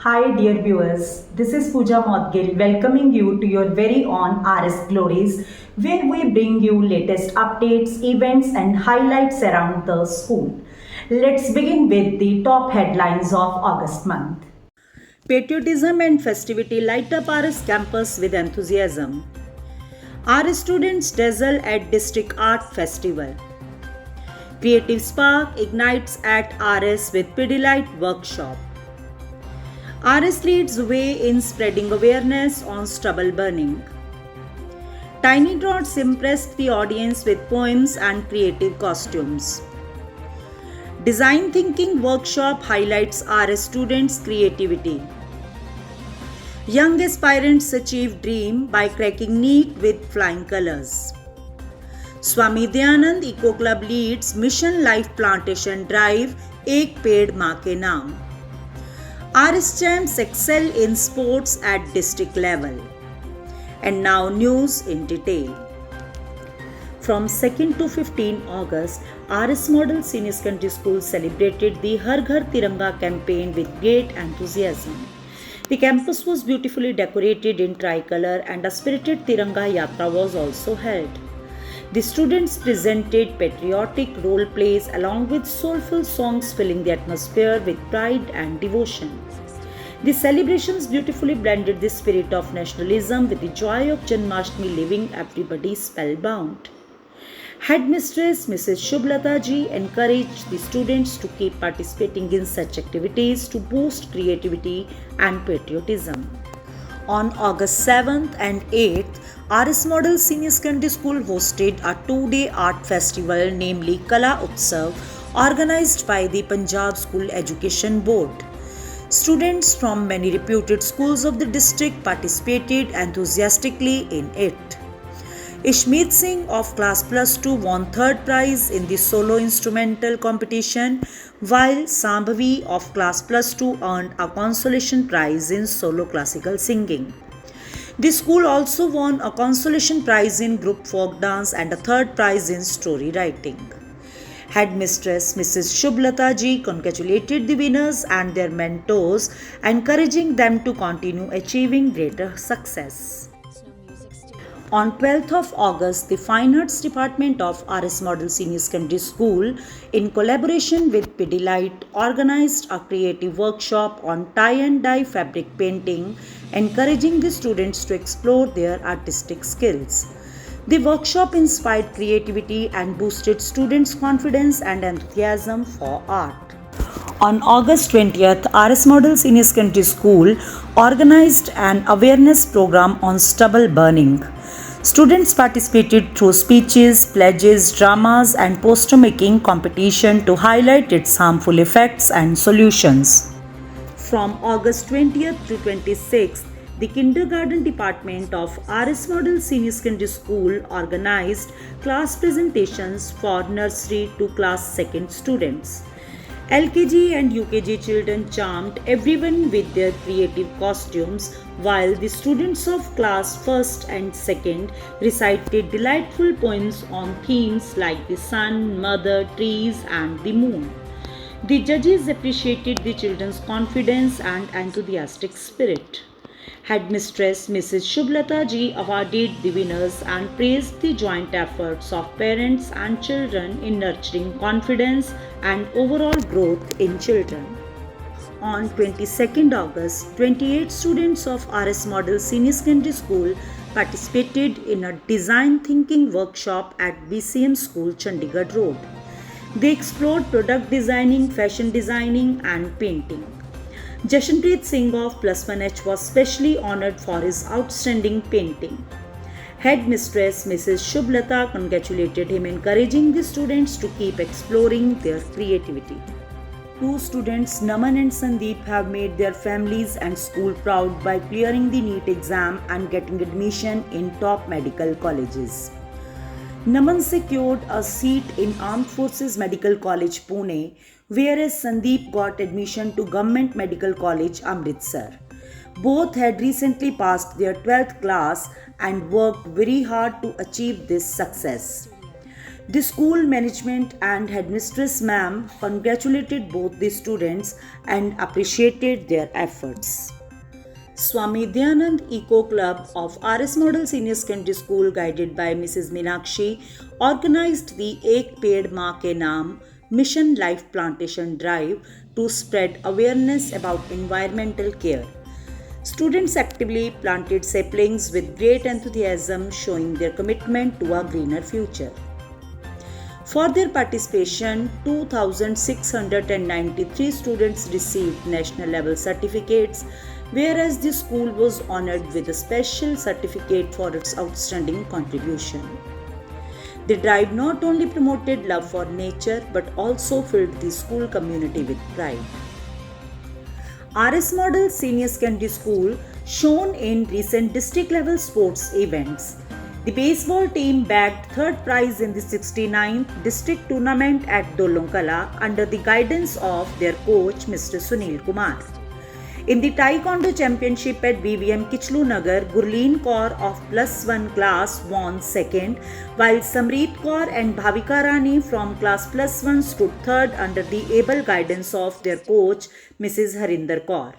Hi, dear viewers. This is Pooja Modgil welcoming you to your very own RS Glories, where we bring you latest updates, events, and highlights around the school. Let's begin with the top headlines of August month. Patriotism and festivity light up RS campus with enthusiasm. RS students dazzle at District Art Festival. Creative Spark ignites at RS with Pidilite Workshop. RS leads way in spreading awareness on stubble burning. Tiny Tots impressed the audience with poems and creative costumes. Design Thinking Workshop highlights RS students' creativity. Young aspirants achieve dream by cracking NEET with flying colors. Swami Dayanand Eco Club leads Mission Life Plantation Drive Ek Ped Maa Ke Naam. RS champs excel in sports at district level. And now news in detail. From 2nd to 15 August, RS Model Senior Secondary School celebrated the Har Ghar Tiranga campaign with great enthusiasm. The campus was beautifully decorated in tricolor and a spirited Tiranga Yatra was also held. The students presented patriotic role plays along with soulful songs filling the atmosphere with pride and devotion. The celebrations beautifully blended the spirit of nationalism with the joy of Janmashtami, leaving everybody spellbound. Headmistress Mrs. Shubhlata ji encouraged the students to keep participating in such activities to boost creativity and patriotism. On August 7th and 8th, RS Model Senior Secondary School hosted a two-day art festival, namely Kala Utsav, organized by the Punjab School Education Board. Students from many reputed schools of the district participated enthusiastically in it. Ishmeet Singh of Class Plus 2 won third prize in the solo instrumental competition, while Sambhavi of Class Plus 2 earned a consolation prize in solo classical singing. The school also won a consolation prize in group folk dance and a third prize in story writing. Headmistress Mrs. Shubhlata ji congratulated the winners and their mentors, encouraging them to continue achieving greater success. On 12th of August, the Fine Arts Department of RS Model Senior Secondary School, in collaboration with Pidilite, organized a creative workshop on tie and dye fabric painting, encouraging the students to explore their artistic skills. The workshop inspired creativity and boosted students' confidence and enthusiasm for art. On August 20th, RS Model Senior Secondary School organized an awareness program on stubble burning. Students participated through speeches, pledges, dramas, and poster making competition to highlight its harmful effects and solutions. From August 20th to 26th, the Kindergarten Department of RS Model Senior Secondary School organized class presentations for nursery to class 2nd students. LKG and UKG children charmed everyone with their creative costumes, while the students of class 1st and 2nd recited delightful poems on themes like the sun, mother, trees, and the moon. The judges appreciated the children's confidence and enthusiastic spirit. Headmistress Mrs. Shubhlata ji awarded the winners and praised the joint efforts of parents and children in nurturing confidence and overall growth in children. On 22nd August, 28 students of RS Model Senior Secondary School participated in a design thinking workshop at BCM School, Chandigarh Road. They explored product designing, fashion designing, and painting. Jashanpreet Singh of Plus 1H was specially honored for his outstanding painting. Headmistress Mrs. Shubhlata congratulated him, encouraging the students to keep exploring their creativity. Two students, Naman and Sandeep, have made their families and school proud by clearing the NEET exam and getting admission in top medical colleges. Naman secured a seat in Armed Forces Medical College, Pune, whereas Sandeep got admission to Government Medical College, Amritsar. Both had recently passed their 12th class and worked very hard to achieve this success. The school management and headmistress ma'am congratulated both the students and appreciated their efforts. Swami Dyanand Eco Club of RS Model Senior Secondary School, guided by Mrs. Meenakshi, organized the Ek Ped Maa Ke Naam Mission Life Plantation Drive to spread awareness about environmental care. Students actively planted saplings with great enthusiasm, showing their commitment to a greener future. For their participation, 2,693 students received national level certificates, whereas the school was honored with a special certificate for its outstanding contribution. The drive not only promoted love for nature but also filled the school community with pride. RS Model Senior Secondary School shone in recent district level sports events. The baseball team bagged third prize in the 69th district tournament at Dolonkala under the guidance of their coach Mr. Sunil Kumar. In the Taekwondo Championship at BVM Kichlu Nagar, Gurleen Kaur of +1 class won second, while Samreet Kaur and Bhavika Rani from class +1 stood third under the able guidance of their coach Mrs. Harinder Kaur.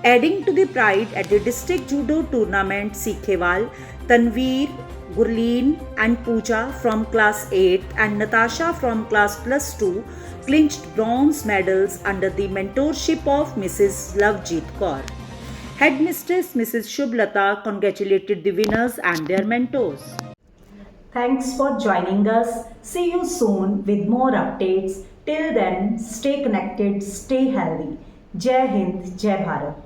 Adding to the pride at the district judo tournament, Sikhewal, Tanveer, Gurleen and Pooja from class 8 and Natasha from class +2 clinched bronze medals under the mentorship of Mrs. Lovejeet Kaur. Headmistress Mrs. Shubhlata congratulated the winners and their mentors. Thanks for joining us. See you soon with more updates. Till then, stay connected, stay healthy. Jai Hind, Jai Bharat.